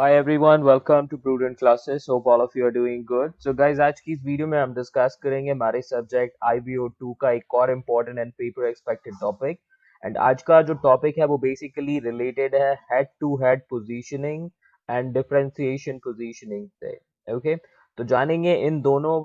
Hi everyone, welcome to Prudent Classes. Hope all of you are doing good. So guys, आज की इस video में हम discuss करेंगे हमारे सब्जेक्ट IBO2 का एक और important and paper expected topic. And आज का जो टॉपिक है वो बेसिकली रिलेटेड है head to head positioning and differentiation positioning से। ओके, तो जानेंगे इन दोनों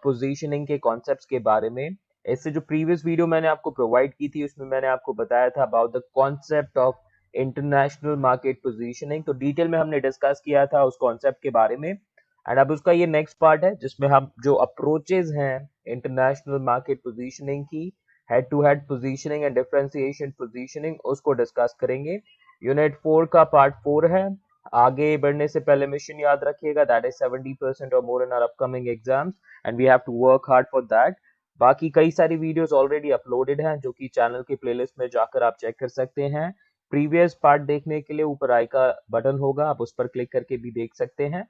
पोजीशनिंग के कॉन्सेप्ट्स के बारे में। इससे जो प्रीवियस वीडियो मैंने आपको प्रोवाइड की थी उसमें मैंने आपको बताया था about the concept of international market positioning, तो डिटेल में हमने डिस्कस किया था उस कॉन्सेप्ट के बारे में। एंड अब उसका ये नेक्स्ट पार्ट है जिसमें हम जो अप्रोचेस हैं इंटरनेशनल मार्केट पोजीशनिंग की, head to head positioning and differentiation positioning, उसको डिस्कस करेंगे। यूनिट 4 का पार्ट 4 है। आगे बढ़ने से पहले मिशन याद रखिएगा, दैट इज 70% और more in our upcoming exams and we have to work hard for that. बाकी कई सारी वीडियोस ऑलरेडी अपलोडेड हैं जो कि चैनल के प्लेलिस्ट में जाकर आप चेक कर सकते हैं। प्रीवियस पार्ट देखने के लिए ऊपर आई का बटन होगा, आप उस पर क्लिक करके भी देख सकते हैं।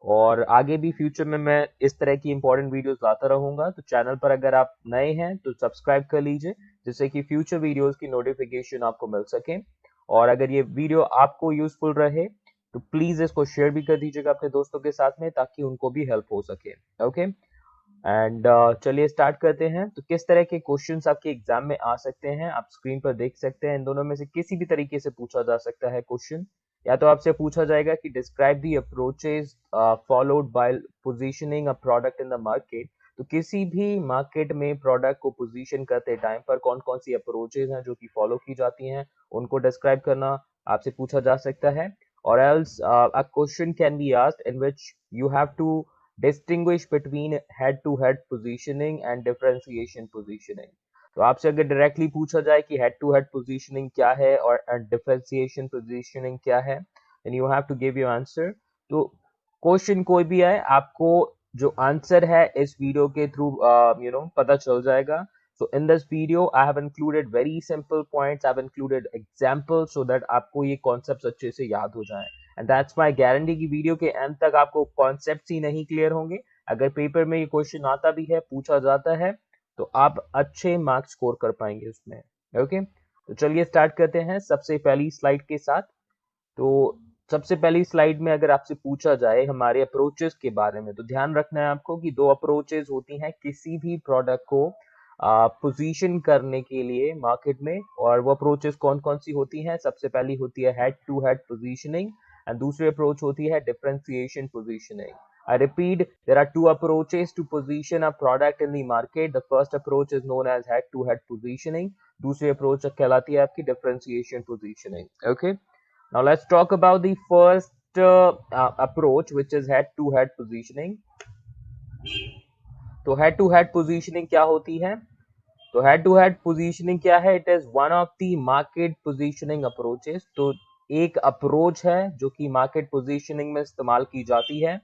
और आगे भी फ्यूचर में मैं इस तरह की इंपॉर्टेंट वीडियोस लाता रहूंगा, तो चैनल पर अगर आप नए हैं तो सब्सक्राइब कर लीजिए जिससे कि फ्यूचर वीडियोस की नोटिफिकेशन आपको मिल सके। और अगर ये वीडियो आपको यूजफुल रहे तो प्लीज इसको शेयर भी कर दीजिएगा अपने दोस्तों के साथ में ताकि उनको भी हेल्प हो सके। ओके, एंड चलिए स्टार्ट करते हैं। तो किस तरह के क्वेश्चंस आपके एग्जाम में आ सकते हैं आप स्क्रीन पर देख सकते हैं। इन दोनों में से किसी भी तरीके से पूछा जा सकता है क्वेश्चन। या तो आपसे पूछा जाएगा कि describe the approaches followed by positioning a product in the market, तो किसी भी मार्केट में प्रोडक्ट को पोजीशन करते टाइम पर कौन कौन सी अप्रोचेस हैं जो कि फॉलो की जाती हैं, उनको डिस्क्राइब करना आपसे पूछा जा सकता है। और else a question can be asked in which you have to distinguish between head to head positioning and differentiation positioning। तो आपसे अगर डायरेक्टली पूछा जाए कि हेड टू हेड पोजीशनिंग क्या है और डिफरेंशिएशन पोजीशनिंग क्या है, then you have to give your answer. तो क्वेश्चन कोई भी आए, आपको जो आंसर है इस वीडियो के थ्रू पता चल जाएगा। So in this video I have included very simple points, I have included examples so that आपको ये concepts अच्छे से याद हो जाएं। एंड दैट्स माय गारंटी की वीडियो के एंड तक आपको कॉन्सेप्ट्स ही नहीं क्लियर होंगे। अगर पेपर में ये क्वेश्चन आता भी है, पूछा जाता है, तो आप अच्छे मार्क्स स्कोर कर पाएंगे उसमें। ओके, तो चलिए स्टार्ट करते हैं सबसे पहली स्लाइड के साथ। तो सबसे पहली स्लाइड में अगर आपसे पूछा जाए हमारे अप्रोचेस के बारे में, तो ध्यान रखना है आपको कि दो अप्रोचेस होती हैं किसी भी प्रोडक्ट को पोजीशन करने के लिए मार्केट में। और वो अप्रोचेस कौन कौन सी होती हैं? सबसे पहली होती है head to head positioning and दूसरी अप्रोच होती है differentiation positioning. I repeat, there are two approaches to position a product in the market. The first approach is known as head-to-head positioning. दूसरी अप्रोच कहलाती है आपकी differentiation positioning. Okay. Now let's talk about the first approach, which is head-to-head positioning. तो head-to-head positioning क्या होती है? तो head to head positioning क्या है? It is one of the market positioning approaches. तो एक अप्रोच है जो कि मार्केट पोजीशनिंग में इस्तेमाल की जाती है,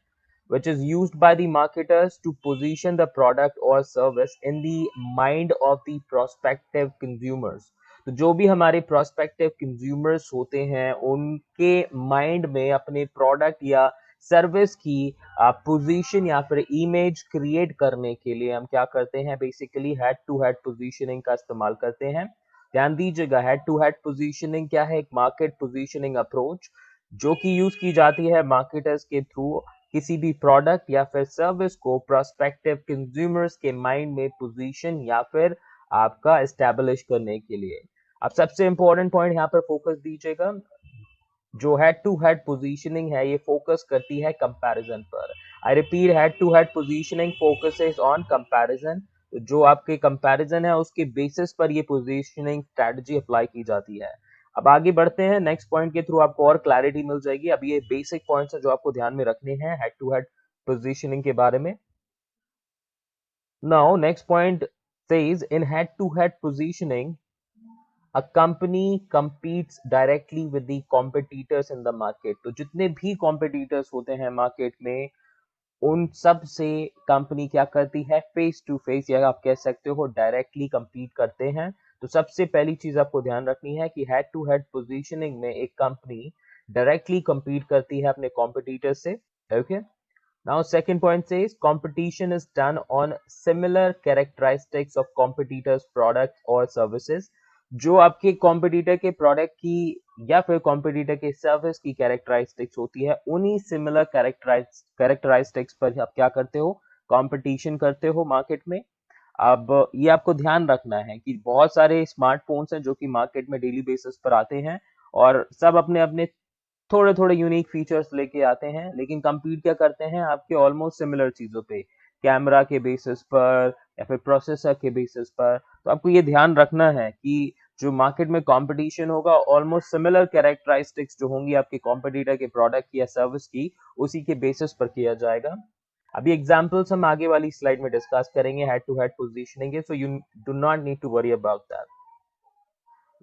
which is used by the marketers to position the product or service in the mind of the prospective consumers। तो जो भी हमारे prospective consumers होते हैं उनके माइंड में अपने प्रोडक्ट या सर्विस की पोजीशन या फिर इमेज क्रिएट करने के लिए हम क्या करते हैं? Basically head to head positioning का इस्तेमाल करते हैं। ध्यान दीजिएगा, हेड टू हेड पोजीशनिंग क्या है? एक मार्केट पोजीशनिंग अप्रोच जो कि यूज की जाती है मार्केटर्स के थ्रू किसी भी प्रोडक्ट या फिर सर्विस को प्रोस्पेक्टिव कंज्यूमर्स के माइंड में पोजीशन या फिर आपका एस्टेब्लिश करने के लिए। अब सबसे इंपॉर्टेंट पॉइंट यहाँ पर फोकस दीजिएगा, जो हेड टू हेड पोजीशनिंग है ये फोकस करती है कंपैरिजन पर। I repeat, head to head positioning focuses on comparison. तो जो आपके कंपैरिजन है उसके बेसिस पर ये पोजीशनिंग स्ट्रेटजी अप्लाई की जाती है। अब आगे बढ़ते हैं, नेक्स्ट पॉइंट के थ्रू आपको और क्लैरिटी मिल जाएगी। अब ये बेसिक पॉइंट्स है जो आपको ध्यान में रखने हैं हेड टू हेड पोजीशनिंग के बारे में। Now next point says in head to head positioning a company competes directly with the competitors in the market। तो जितने भी competitors होते हैं मार्केट में उन सब से कंपनी क्या करती है? फेस टू फेस या आप कह सकते हो डायरेक्टली compete करते हैं। तो सबसे पहली चीज आपको ध्यान रखनी है कि हेड टू हेड पोजीशनिंग में एक कंपनी डायरेक्टली compete करती है अपने competitors से। Okay, now second point says competition is done on similar characteristics of competitors products or services। जो आपके कॉम्पिटिटर के प्रोडक्ट की या फिर कॉम्पिटिटर के सर्विस की कैरेक्टरिस्टिक्स होती है, उन्हीं सिमिलर कैरेक्टरिस्टिक्स पर आप क्या करते हो, कंपटीशन करते हो मार्केट में। अब ये आपको ध्यान रखना है कि बहुत सारे स्मार्टफोन्स हैं जो कि मार्केट में डेली बेसिस पर आते हैं और सब अपने अपने थोड़े थोड़े यूनिक फीचर्स लेके आते हैं, लेकिन compete क्या करते हैं आपके ऑलमोस्ट सिमिलर चीजों पे, कैमरा के बेसिस पर या फिर प्रोसेसर के बेसिस पर। तो आपको ये ध्यान रखना है कि जो मार्केट में कंपटीशन होगा, ऑलमोस्ट सिमिलर कैरेक्टरिस्टिक्स जो होंगी आपके कॉम्पिटिटर के प्रोडक्ट या सर्विस की, उसी के बेसिस पर किया जाएगा। अभी एग्जांपल्स हम आगे वाली स्लाइड में डिस्कस करेंगे, head to head positioning, so you do not need to worry about that.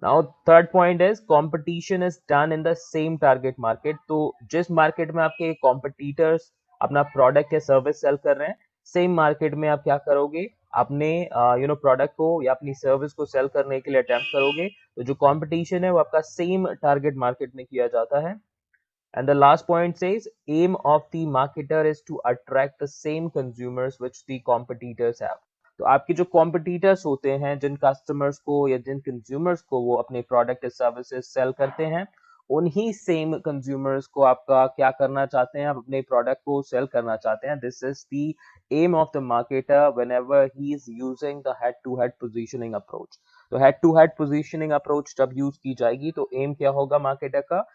Now third point is competition is done in the same target market. तो जिस मार्केट में आपके कॉम्पिटिटर्स अपना प्रोडक्ट या सर्विस सेल कर रहे हैं, सेम मार्केट में आप क्या करोगे, अपने प्रोडक्ट को या अपनी सर्विस को सेल करने के लिए अटेम्प्ट करोगे। तो जो कंपटीशन है वो आपका सेम टारगेट मार्केट में किया जाता है। And the last point says aim of the marketer is to attract the same consumers which the competitors have. तो आपके जो कॉम्पिटिटर्स होते हैं, जिन कस्टमर्स को या जिन कंज्यूमर्स को वो अपने प्रोडक्ट या सर्विसेज सेल करते हैं, उन्हीं सेम कंज्यूमर्स को आपका क्या करना चाहते हैं, आप अपने प्रोडक्ट को सेल करना चाहते हैं। This is the aim of the marketer whenever he is using the head to head positioning approach. तो head to head positioning approach जब यूज की जाएगी तो एम क्या होगा मार्केटर का,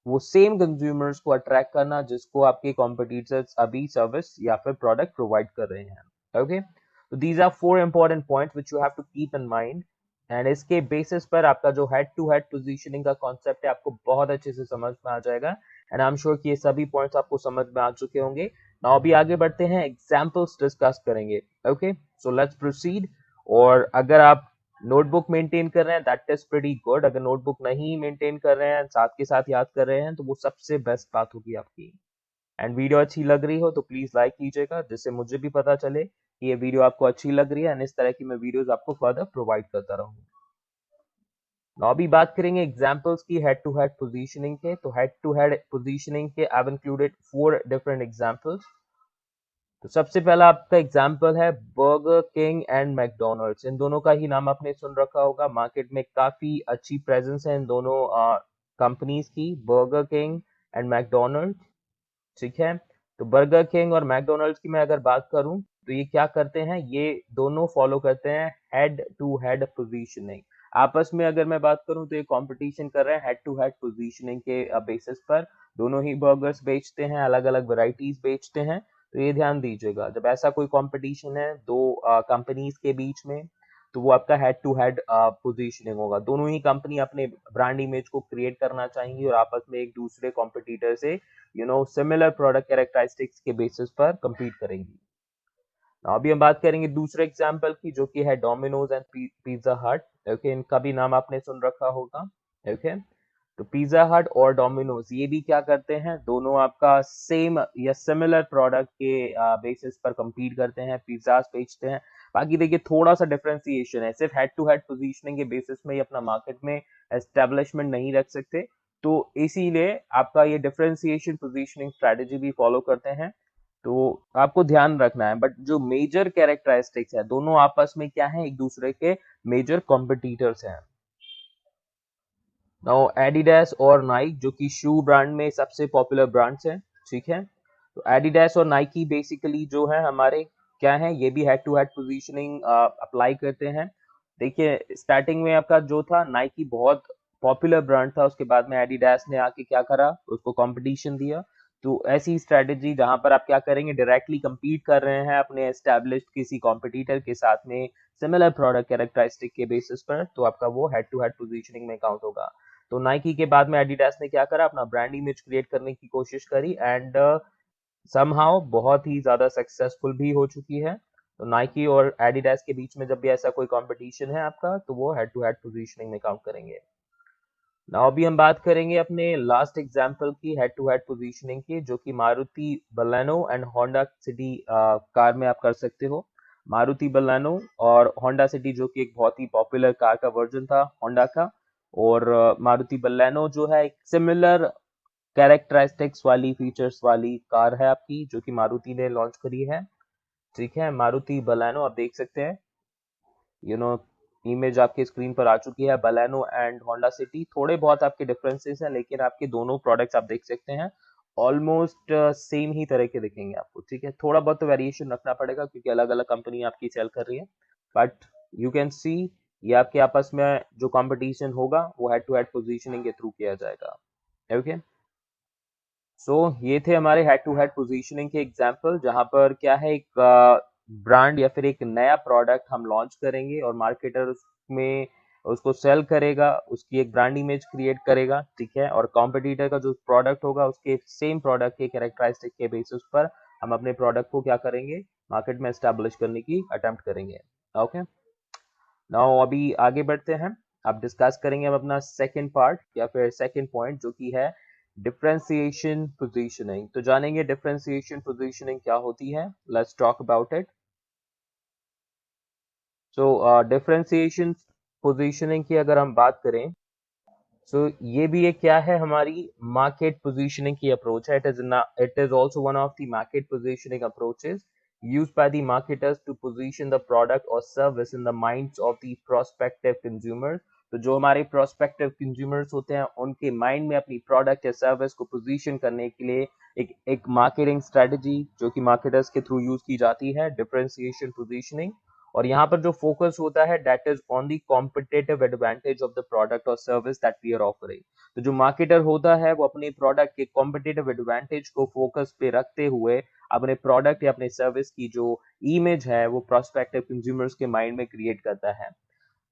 वो सेम कंज्यूमर्स को अट्रैक्ट करना जिसको आपके कॉम्पिटिटर्स अभी सर्विस या फिर प्रोडक्ट प्रोवाइड कर रहे हैं। ओके, तो these are four important points which you have to keep in mind, and इसके बेसिस पर आपका जो हेड टू हेड पोजीशनिंग का कॉन्सेप्ट है आपको बहुत अच्छे से समझ में आ जाएगा। एंड आई एम श्योर कि ये सभी पॉइंट्स आपको समझ में आ चुके होंगे। नाउ अभी आगे बढ़ते हैं, एग्जांपल्स डिस्कस करेंगे। Okay, so let's proceed. और अगर आप नोटबुक मेंटेन कर रहे हैं, दैट इज प्रीटी गुड। अगर नोटबुक नहीं मेंटेन कर रहे हैं, साथ के साथ याद कर रहे हैं, तो वो सबसे बेस्ट बात होगी आपकी। एंड वीडियो अच्छी लग रही हो तो प्लीज लाइक कीजिएगा, जिससे मुझे भी पता चले कि ये वीडियो आपको अच्छी लग रही है, एंड इस तरह की मैं वीडियोस आपको फर्दर प्रोवाइड करता रहूंगा। नाउ अभी बात करेंगे एग्जांपल्स की हेड टू हेड पोजीशनिंग के। तो हेड टू हेड पोजीशनिंग के I have included 4 different examples. तो सबसे पहला आपका एग्जाम्पल है बर्गर किंग एंड मैकडोनल्ड्स। इन दोनों का ही नाम आपने सुन रखा होगा, मार्केट में काफी अच्छी प्रेजेंस है इन दोनों कंपनीज की, बर्गर किंग एंड मैकडोनल्ड्स। ठीक है, तो बर्गर किंग और मैकडोनल्ड्स की मैं अगर बात करूं तो ये क्या करते हैं, ये दोनों फॉलो करते हैं हेड टू हेड पोजीशनिंग। आपस में अगर मैं बात करूं तो ये कंपटीशन कर रहे हैं हेड टू हेड पोजीशनिंग के बेसिस पर। दोनों ही बर्गर्स बेचते हैं, अलग अलग वैरायटीज बेचते हैं। तो ये ध्यान दीजिएगा, जब ऐसा कोई कंपटीशन है दो कंपनीज के बीच में, तो वो आपका हेड टू हेड पोजीशनिंग होगा। दोनों ही कंपनी अपने ब्रांड इमेज को क्रिएट करना चाहेंगी और आपस में एक दूसरे कॉम्पिटिटर से सिमिलर प्रोडक्ट कैरेक्टरिस्टिक्स के बेसिस पर compete करेंगी। Now, अभी हम बात करेंगे दूसरे एग्जांपल की, जो कि है डोमिनोज एंड पिज्जा हट। ओके, इनका भी नाम आपने सुन रखा होगा। ओके, तो पिज्जा हट और डोमिनोज ये भी क्या करते हैं, दोनों आपका सेम या सिमिलर प्रोडक्ट के बेसिस पर compete करते हैं, पिज्जास बेचते हैं। बाकी देखिए थोड़ा सा डिफरेंशिएशन है, सिर्फ हेड टू हेड पोजीशनिंग के बेसिस में ही अपना मार्केट में एस्टेब्लिशमेंट नहीं रख सकते। तो इसीलिए आपका ये डिफरेंशिएशन पोजीशनिंग स्ट्रेटेजी भी फॉलो करते हैं। तो आपको ध्यान रखना है, बट जो मेजर कैरेक्टरिस्टिक्स है, दोनों आपस में क्या है, एक दूसरे के मेजर कॉम्पिटिटर्स हैं। नाउ एडिडास और नाइक जो कि शू ब्रांड में सबसे पॉपुलर ब्रांड्स हैं। ठीक है, तो एडिडास और नाइकी बेसिकली जो है हमारे क्या है, ये भी head to head positioning apply करते हैं। देखिए स्टार्टिंग में आपका जो था नाइकी बहुत पॉपुलर ब्रांड था, उसके बाद में एडिडास ने आके क्या करा, उसको कंपटीशन दिया। तो ऐसी स्ट्रेटेजी जहां पर आप क्या करेंगे, डायरेक्टली compete कर रहे हैं अपने एस्टेब्लिश्ड किसी कॉम्पिटिटर के साथ में सिमिलर प्रोडक्ट कैरेक्टरिस्टिक के बेसिस पर, तो आपका वो हेड टू हेड पोजीशनिंग में काउंट होगा। तो नाइकी के बाद में एडिडास ने क्या करा, अपना ब्रांड इमेज क्रिएट करने की कोशिश करी, एंड समहाउ बहुत ही ज्यादा सक्सेसफुल भी हो चुकी है। तो नाइकी और एडिडास के बीच में जब भी ऐसा कोई कंपटीशन है आपका, तो वो हेड टू हेड पोजीशनिंग में काउंट करेंगे। नाउ अभी हम बात करेंगे अपने लास्ट एग्जांपल की हेड टू हेड पोजीशनिंग की, जो कि Maruti Baleno and Honda city car में आप कर सकते हो। मारुति बलेनो और होंडा सिटी जो कि एक बहुत ही पॉपुलर कार का वर्जन था होंडा का, और मारुति बलेनो जो है एक सिमिलर कैरेक्टरिस्टिक्स वाली फीचर्स वाली कार है आपकी, जो कि मारुति ने लॉन्च करी है। ठीक है, मारुति बलेनो आप देख सकते हैं, यू नो इमेज आपके स्क्रीन पर आ चुकी है, बलेनो एंड होंडा सिटी। थोड़े बहुत आपके डिफरेंसेस हैं, लेकिन आपके दोनों प्रोडक्ट्स आप देख सकते हैं ऑलमोस्ट सेम ही तरह के दिखेंगे आपको, ठीक है। थोड़ा बहुत तो वेरिएशन रखना पड़ेगा क्योंकि अलग अलग कंपनी आपकी सेल कर रही है, बट यू कैन सी ये आपके आपस में जो कंपटीशन होगा वो हेड टू हेड पोजीशनिंग के थ्रू किया जाएगा। ओके, सो ये थे हमारे हेड टू हेड पोजीशनिंग के एग्जांपल, जहां पर क्या है, एक ब्रांड या फिर एक नया प्रोडक्ट हम लॉन्च करेंगे और मार्केटर उसमें उसको सेल करेगा, उसकी एक ब्रांड इमेज क्रिएट करेगा, ठीक है। और कॉम्पिटिटर का जो प्रोडक्ट होगा उसके सेम प्रोडक्ट के कैरेक्टरिस्टिक के बेसिस पर हम अपने प्रोडक्ट को क्या करेंगे, मार्केट में एस्टेब्लिश करने की अटेम्प्ट करेंगे। ओके, नाउ अभी आगे बढ़ते हैं। अब डिस्कस करेंगे हम अपना सेकंड पार्ट या फिर सेकंड पॉइंट, जो कि है डिफरेंशिएशन पोजीशनिंग। तो जानेंगे डिफरेंशिएशन पोजीशनिंग क्या होती है। Let's talk about it. So differentiation positioning की अगर हम बात करें, सो ये भी एक क्या है, हमारी मार्केट पोजीशनिंग की अप्रोच है। It is also one of the market positioning approaches used by the marketers to position the product or service in the minds of the prospective consumers। तो जो हमारे prospective consumers होते हैं उनके mind में अपनी प्रोडक्ट या सर्विस को पोजीशन करने के लिए एक मार्केटिंग स्ट्रेटजी जो कि मार्केटर्स के थ्रू यूज की जाती है, डिफरेंशिएशन पोजीशनिंग। और यहाँ पर जो फोकस होता है that is on the competitive advantage of the product और service that we are offering. तो जो मार्केटर होता है वो अपने प्रोडक्ट के कॉम्पिटिटिव एडवांटेज को फोकस पे रखते हुए अपने प्रोडक्ट या अपने सर्विस की जो इमेज है वो प्रोस्पेक्टिव कंज्यूमर्स के माइंड में क्रिएट करता है।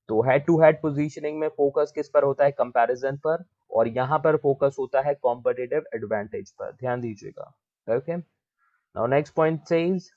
तो हेड टू हेड पोजीशनिंग में फोकस किस पर होता है, कंपैरिजन पर, और यहाँ पर फोकस होता है कॉम्पिटिटिव एडवांटेज पर, ध्यान दीजिएगा। Okay, now next point says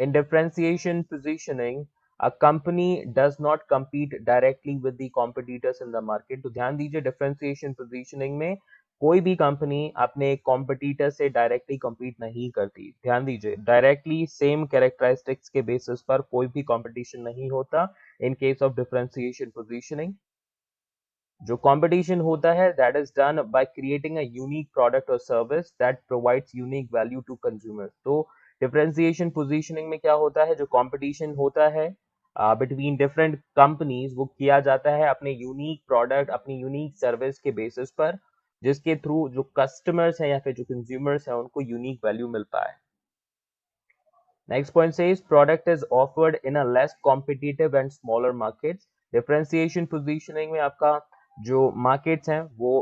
in differentiation positioning, a company does not compete directly with the competitors in the market। तो ध्यान दीजिए, differentiation positioning में कोई भी कंपनी अपने कॉम्पिटिटर से डायरेक्टली compete नहीं करती। ध्यान दीजिए, डायरेक्टली सेम कैरेक्टरिस्टिक्स के बेसिस पर कोई भी कंपटीशन नहीं होता in case of differentiation positioning. जो कंपटीशन होता है that is done by creating a unique product और service that provides unique value to consumers. तो डिफरेंशिएशन पोजीशनिंग में क्या होता है, जो कंपटीशन होता है बिटवीन डिफरेंट कंपनीज वो किया जाता है अपने यूनिक प्रोडक्ट, अपनी यूनिक सर्विस के बेसिस पर, जिसके थ्रू जो कस्टमर्स हैं या फिर जो कंज्यूमर्स हैं उनको यूनिक वैल्यू मिल पाए। Next point says product is offered in a less competitive and smaller markets। Differentiation positioning में आपका जो markets हैं वो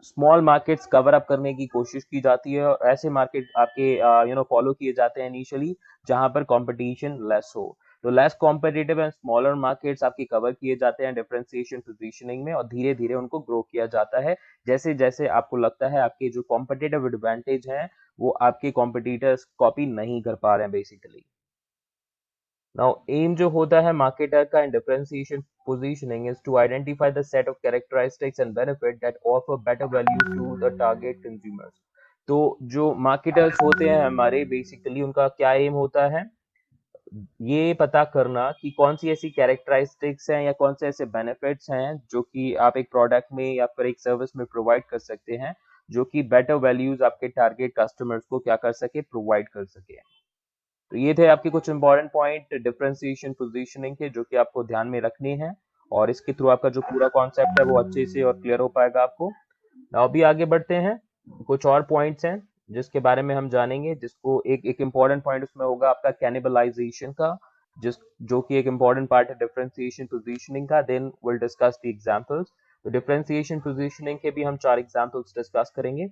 स्मॉल मार्केट्स कवर अप करने की कोशिश की जाती है और ऐसे मार्केट आपके फॉलो किए जाते हैं इनिशियली जहां पर कंपटीशन लेस हो। तो less competitive and smaller markets आपके कवर किए जाते हैं डिफरेंशिएशन पोजीशनिंग में और धीरे धीरे उनको ग्रो किया जाता है जैसे जैसे आपको लगता है आपके जो कॉम्पिटिटिव एडवांटेज हैं वो आपके कॉम्पिटिटर्स कॉपी नहीं कर पा रहे हैं बेसिकली। नाउ एम जो होता है मार्केटर का in differentiation positioning is to identify the set of characteristics and benefit that offer better value to the target consumers. तो जो मार्केटर्स होते हैं हमारे, बेसिकली उनका क्या एम होता है, ये पता करना कि कौन सी ऐसी कैरेक्टरिस्टिक्स हैं या कौन से ऐसे बेनिफिट्स हैं जो कि आप एक प्रोडक्ट में या फिर एक सर्विस में प्रोवाइड कर सकते हैं जो कि बेटर वैल्यूज आपके टारगेट कस्टमर्स को क्या कर सके, प्रोवाइड कर सके। तो ये थे आपके कुछ इंपॉर्टेंट पॉइंट डिफरेंशिएशन पोजीशनिंग के जो कि आपको ध्यान में रखने हैं और इसके थ्रू आपका जो पूरा कॉन्सेप्ट है वो अच्छे से और क्लियर हो पाएगा आपको। नाउ अभी आगे बढ़ते हैं, कुछ और पॉइंट्स हैं जिसके बारे में हम जानेंगे, जिसको एक एक इम्पॉर्टेंट पॉइंट उसमें होगा आपका कैनिबलाइजेशन का, जिस जो कि एक इम्पॉर्टेंट पार्ट है डिफरेंशिएशन पोजीशनिंग का। Then will discuss the examples. तो डिफरेंशिएशन पोजीशनिंग के भी हम 4 एग्जांपल्स डिस्कस करेंगे।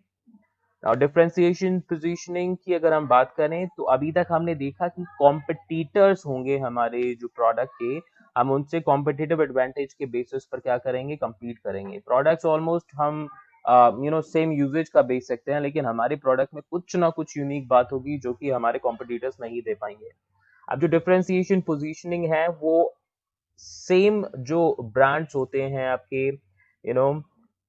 और डिफरेंशिएशन पोजीशनिंग की अगर हम बात करें तो अभी तक हमने देखा कि कॉम्पिटिटर्स होंगे हमारे जो प्रोडक्ट के, हम उनसे कॉम्पिटिटिव एडवांटेज के बेसिस पर क्या करेंगे, compete करेंगे। प्रोडक्ट्स ऑलमोस्ट हम सेम यूजेज का बेच सकते हैं, लेकिन हमारे प्रोडक्ट में कुछ ना कुछ यूनिक बात होगी जो कि हमारे कॉम्पिटिटर्स नहीं दे पाएंगे। अब जो डिफरेंशिएशन पोजीशनिंग है वो सेम जो ब्रांड्स होते हैं आपके,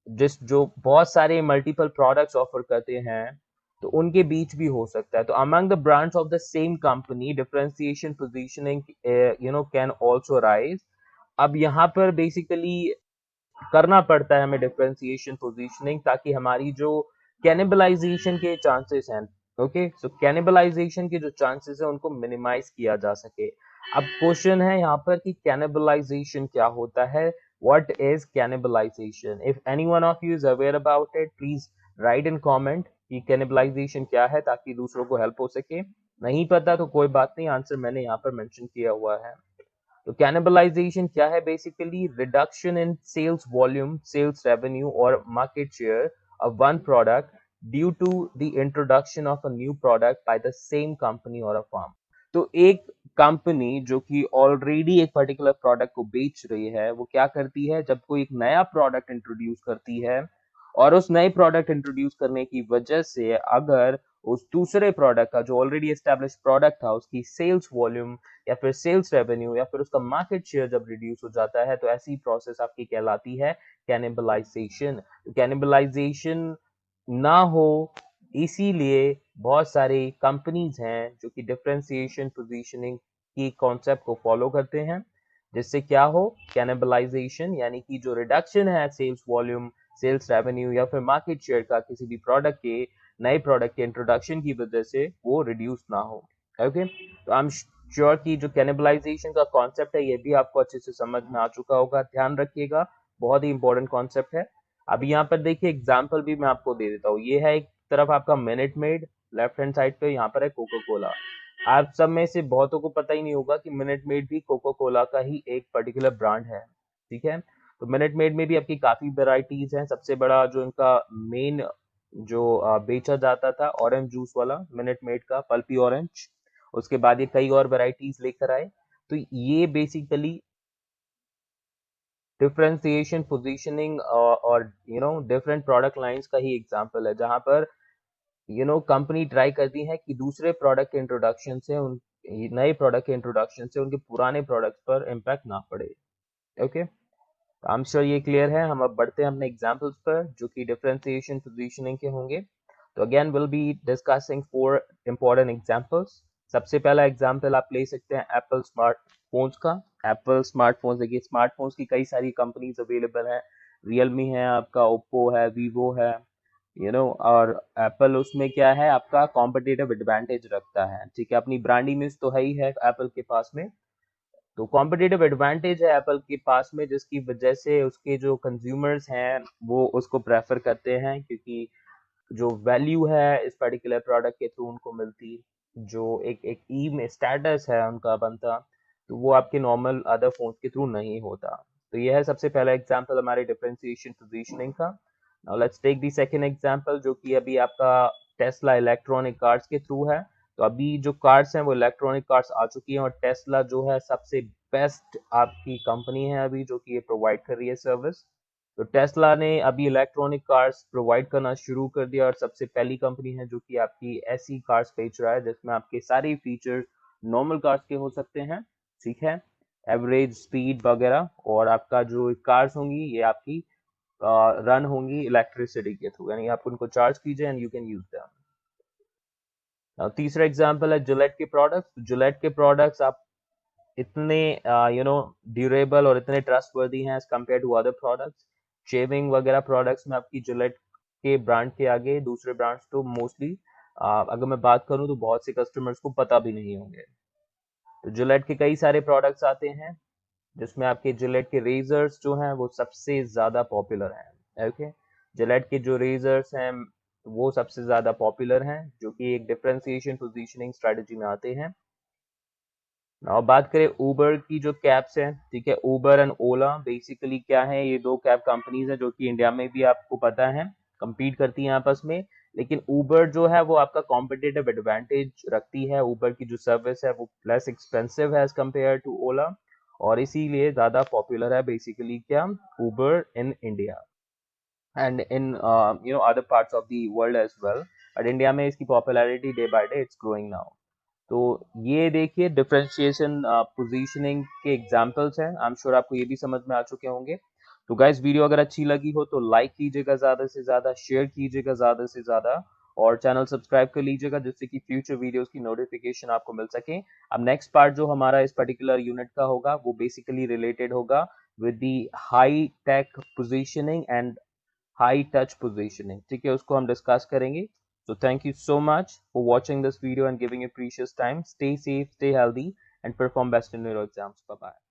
जिस जो बहुत सारे मल्टीपल प्रोडक्ट्स ऑफर करते हैं तो उनके बीच भी हो सकता है। तो among the brands of the same company differentiation positioning can also rise. अब यहाँ पर बेसिकली करना पड़ता है हमें डिफरेंशिएशन पोजीशनिंग ताकि हमारी जो कैनिबलाइजेशन के चांसेस हैं, ओके, सो कैनिबलाइजेशन के जो चांसेस है उनको मिनिमाइज किया जा सके। अब क्वेश्चन है यहाँ पर कि कैनिबलाइजेशन क्या होता है, what is cannibalisation? If any one of you is aware about it, please right in comment कि कैनिबलाइजेशन क्या है, ताकि दूसरों को हेल्प हो सके। नहीं पता तो कोई बात नहीं, आंसर मैंने यहाँ पर मेंशन किया हुआ है। तो कैनिबलाइजेशन क्या है? Basically reduction in sales volume, sales revenue और market share of one product due to the introduction of a new product by the same company और अ फर्म। तो एक कंपनी जो कि ऑलरेडी एक पर्टिकुलर प्रोडक्ट को बेच रही है, वो क्या करती है, जब कोई एक नया प्रोडक्ट इंट्रोड्यूस करती है और उस नए प्रोडक्ट इंट्रोड्यूस करने की वजह से अगर उस दूसरे प्रोडक्ट का जो ऑलरेडी एस्टेब्लिश प्रोडक्ट था उसकी सेल्स वॉल्यूम या फिर सेल्स रेवेन्यू या फिर उसका मार्केट शेयर जब रिड्यूस हो जाता है, तो ऐसी प्रोसेस आपकी कहलाती है कैनिबलाइजेशन। कैनिबलाइजेशन ना हो, इसीलिए बहुत सारे कंपनीज हैं जो कि डिफरेंशिएशन पोजीशनिंग की कॉन्सेप्ट को फॉलो करते हैं, जिससे क्या हो, कैनिबलाइजेशन यानी कि जो रिडक्शन है सेल्स वॉल्यूम, सेल्स रेवेन्यू या फिर मार्केट शेयर का किसी भी प्रोडक्ट के नए प्रोडक्ट के इंट्रोडक्शन की वजह से वो रिड्यूस ना हो। ओके, तो आई एम श्योर कि जो कैनिबलाइजेशन का कॉन्सेप्ट है ये भी आपको अच्छे से समझ में आ चुका होगा, ध्यान रखिएगा, बहुत ही इंपॉर्टेंट कॉन्सेप्ट है। अभी यहाँ पर देखिए एग्जाम्पल भी मैं आपको दे देता हूँ। ये है एक तरफ आपका minute made, left hand side पे यहाँ पर है कोको कोला। आप सब में से बहुतों को पता ही नहीं होगा कि मिनट मेड भी कोको कोला का ही एक पर्टिकुलर ब्रांड है। ठीक है, तो मिनट मेड में भी आपकी काफी वेराइटीज हैं। सबसे बड़ा जो इनका मेन जो बेचा जाता था ऑरेंज जूस वाला मिनट मेड का, पल्पी ऑरेंज। उसके बाद ये कई और वेराइटीज लेकर आए। तो ये बेसिकली डिफरेंशिएशन पोजीशनिंग और डिफरेंट प्रोडक्ट लाइंस का ही एग्जांपल है, जहां पर कंपनी ट्राई करती है कि दूसरे प्रोडक्ट के इंट्रोडक्शन से उन नए प्रोडक्ट के इंट्रोडक्शन से उनके पुराने प्रोडक्ट पर इम्पैक्ट ना पड़े। ओके, आई एम श्योर ये क्लियर है। हम अब बढ़ते हैं अपने एग्जांपल्स पर जो कि डिफरेंशिएशन पोजीशनिंग के होंगे। तो again will be discussing four important examples. सबसे पहला एग्जांपल आप ले सकते हैं एप्पल स्मार्टफोन्स का। एप्पल स्मार्टफोन्स, देखिए स्मार्टफोन्स की कई सारी कंपनीज अवेलेबल है। रियलमी है आपका, ओप्पो है, वीवो है, और एप्पल उसमें क्या है, आपका कॉम्पिटिटिव एडवांटेज रखता है। ठीक है, अपनी ब्रांड इमेज तो है ही है एप्पल के पास में, तो कॉम्पिटिटिव एडवांटेज है एप्पल के पास में, जिसकी वजह से उसके जो कंज्यूमर्स हैं वो उसको प्रेफर करते हैं, क्योंकि जो वैल्यू है इस पर्टिकुलर प्रोडक्ट के थ्रू उनको मिलती, जो एक एक ई में स्टेटस है उनका बनता, तो वो आपके नॉर्मल अदर फोन के थ्रू नहीं होता। तो यह है सबसे पहला एग्जांपल हमारे डिफरेंशिएशन पोजीशनिंग का। Now let's take the second example, जो कि अभी आपका टेस्ला इलेक्ट्रॉनिक कार्स के थ्रू है। तो अभी जो कार्स हैं वो इलेक्ट्रॉनिक कार्स आ चुकी हैं, और टेस्ला जो है सबसे बेस्ट आपकी कंपनी है अभी जो कि ये प्रोवाइड कर रही है सर्विस। तो टेस्ला ने अभी इलेक्ट्रॉनिक कार्स प्रोवाइड करना शुरू कर दिया, और सबसे पहली कंपनी है जो कि आपकी ऐसी कार्स बेच रहा है जिसमें आपके सारे फीचर्स नॉर्मल कार्स के हो सकते हैं। ठीक है, एवरेज स्पीड वगैरह, और आपका जो कार्स होंगी ये आपकी रन होंगी इलेक्ट्रिसिटी के थ्रू, यानी आप उनको चार्ज कीजिए and you can use them. तीसरा एग्जांपल है जिलेट के प्रोडक्ट्स। जिलेट के प्रोडक्ट्स आप इतने ड्यूरेबल और इतने ट्रस्टवर्दी हैं as compare to other products. Shaving वगैरह प्रोडक्ट्स में आपकी जिलेट के ब्रांड के आगे दूसरे ब्रांड्स तो मोस्टली अगर मैं बात करूं तो बहुत से कस्टमर्स को पता भी नहीं होंगे। तो जिलेट के कई सारे प्रोडक्ट्स आते हैं, जिसमें आपके जिलेट के रेजर्स जो हैं वो सबसे ज्यादा पॉपुलर हैं। ओके, जिलेट के जो रेजर्स हैं वो सबसे ज्यादा पॉपुलर हैं, जो कि एक डिफरेंशिएशन पोजीशनिंग स्ट्रेटजी में आते हैं। और बात करें उबर की जो कैब्स हैं, ठीक है, उबर एंड ओला बेसिकली क्या है, ये दो कैब कंपनीज हैं जो कि इंडिया में भी आपको पता है compete करती हैं आपस में। लेकिन उबर जो है वो आपका कॉम्पिटिटिव एडवांटेज रखती है, उबर की जो सर्विस है वो लेस एक्सपेंसिव है एज कम्पेयर टू ओला, और इसीलिए ज्यादा पॉपुलर है बेसिकली क्या, Uber in India and in other parts of the world as well. But India में इसकी popularity day by day it's growing now. तो ये देखिए डिफरेंशिएशन पोजीशनिंग के एग्जांपल्स हैं। आई एम श्योर आपको ये भी समझ में आ चुके होंगे। तो गाइस वीडियो अगर अच्छी लगी हो तो लाइक कीजिएगा ज्यादा से ज्यादा, शेयर कीजिएगा ज्यादा से ज्यादा, और चैनल सब्सक्राइब कर लीजिएगा जिससे कि फ्यूचर वीडियोस की नोटिफिकेशन आपको मिल सके। अब नेक्स्ट पार्ट जो हमारा इस पर्टिकुलर यूनिट का होगा वो बेसिकली रिलेटेड होगा with the high tech positioning and high touch positioning. ठीक है, उसको हम डिस्कस करेंगे। So thank you so much for watching this video and giving your precious time. Stay safe, stay healthy, and perform best in your exams. Bye bye.